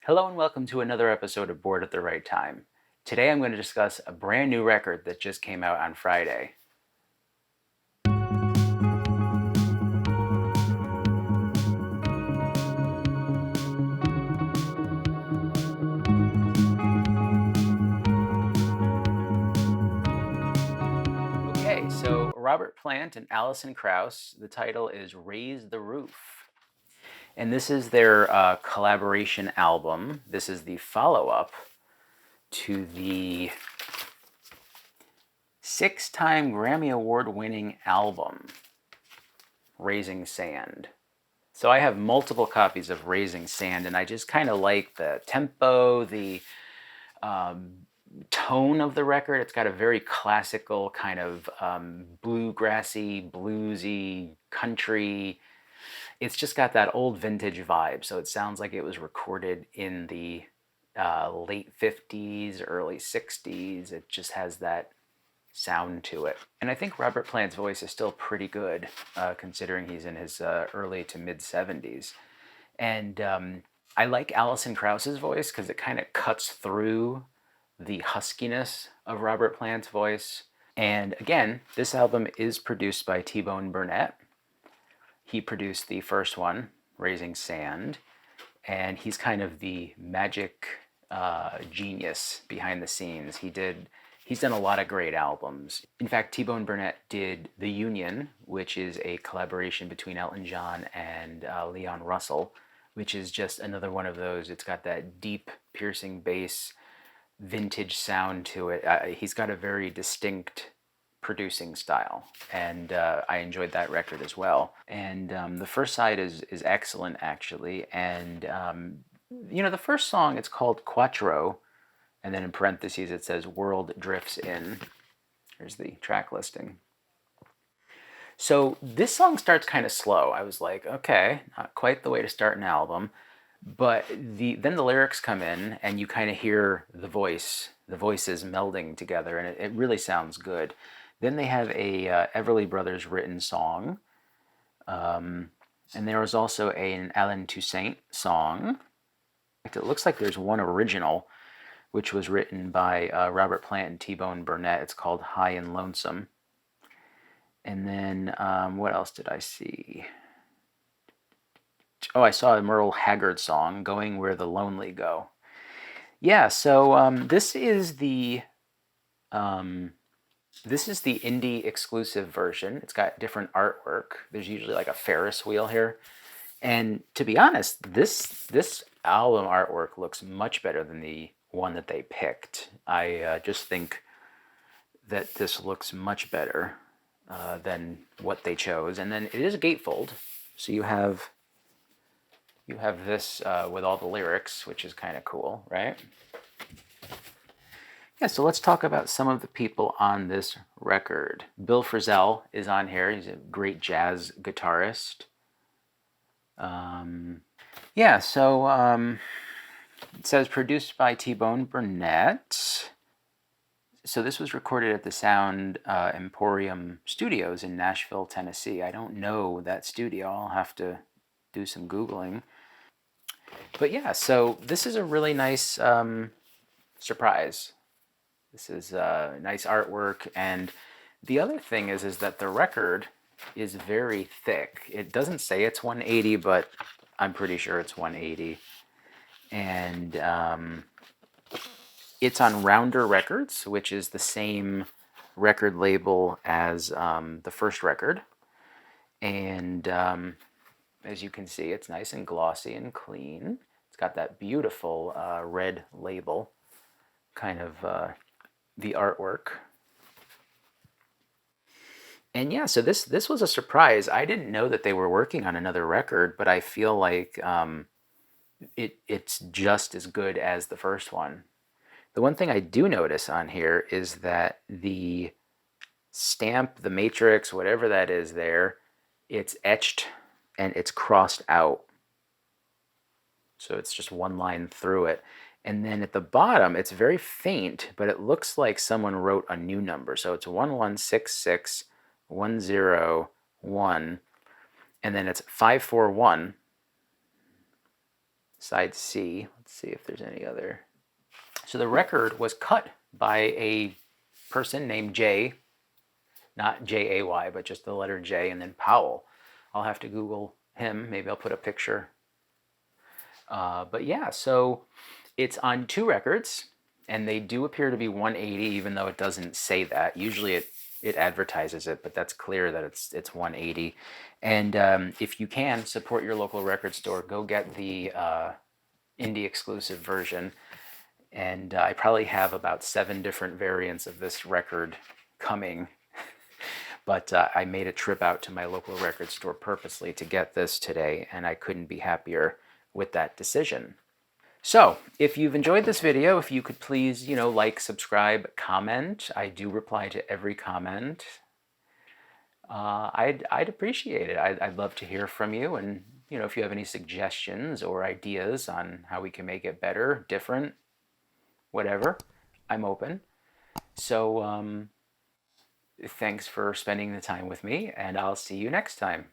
Hello and welcome to another episode of Bored at the Right Time. Today I'm going to discuss a brand new record that just came out on Friday. Okay, so Robert Plant and Alison Krauss, the title is Raise the Roof. And this is their collaboration album. This is the follow-up to the 6-time Grammy Award-winning album, Raising Sand. So I have multiple copies of Raising Sand, and I just kind of like the tempo, the tone of the record. It's got a very classical kind of bluegrassy, bluesy, country. It's just got that old vintage vibe. So it sounds like it was recorded in the late 50s, early 60s. It just has that sound to it. And I think Robert Plant's voice is still pretty good, considering he's in his early to mid 70s. And I like Alison Krauss's voice because it kind of cuts through the huskiness of Robert Plant's voice. And again, this album is produced by T Bone Burnett. He produced the first one, Raising Sand, and he's kind of the magic genius behind the scenes. He's done a lot of great albums. In fact, T-Bone Burnett did The Union, which is a collaboration between Elton John and Leon Russell, which is just another one of those. It's got that deep, piercing bass, vintage sound to it. He's got a very distinct producing style, and I enjoyed that record as well. And the first side is excellent, actually. And the first song, it's called Quattro, and then in parentheses it says World Drifts In. Here's the track listing. So this song starts kind of slow. I was like, okay, not quite the way to start an album. But then the lyrics come in, and you kind of hear the voices melding together, and it really sounds good. Then they have a Everly Brothers written song, and there was also an Alain Toussaint song. It looks like there's one original, which was written by Robert Plant and T-Bone Burnett. It's called High and Lonesome. And then what else did I see? Oh, I saw a Merle Haggard song, Going Where the Lonely Go. Yeah, so this is the indie exclusive version. It's got different artwork. There's usually like a Ferris wheel here. And to be honest, this album artwork looks much better than the one that they picked. I just think that this looks much better than what they chose. And then it is a gatefold, so you have this with all the lyrics, which is kind of cool, right? Yeah, so let's talk about some of the people on this record. Bill Frisell is on here. He's a great jazz guitarist. It says produced by T-Bone Burnett. So this was recorded at the Sound Emporium Studios in Nashville, Tennessee. I don't know that studio. I'll have to do some Googling. But yeah, so this is a really nice surprise. This is nice artwork, and the other thing is that the record is very thick. It doesn't say it's 180, but I'm pretty sure it's 180. And it's on Rounder Records, which is the same record label as the first record. And as you can see, it's nice and glossy and clean. It's got that beautiful red label, kind of the artwork. And yeah, so this was a surprise. I didn't know that they were working on another record, but I feel like it's just as good as the first one. The one thing I do notice on here is that the stamp, the matrix, whatever that is there, it's etched and it's crossed out. So it's just one line through it. And then at the bottom, it's very faint, but it looks like someone wrote a new number. So it's 1166101, and then it's 541. side C. Let's see if there's any other. So the record was cut by a person named Jay, not J-A-Y, but just the letter J and then Powell. I'll have to Google him. Maybe I'll put a picture. But yeah, so it's on 2 records, and they do appear to be 180, even though it doesn't say that. Usually it advertises it, but that's clear that it's 180. And if you can, support your local record store. Go get the indie exclusive version. And I probably have about 7 different variants of this record coming. But I made a trip out to my local record store purposely to get this today, and I couldn't be happier with that decision. So, if you've enjoyed this video, if you could please, like, subscribe, comment. I do reply to every comment. I'd appreciate it. I'd love to hear from you, and if you have any suggestions or ideas on how we can make it better, different, whatever, I'm open. So, thanks for spending the time with me, and I'll see you next time.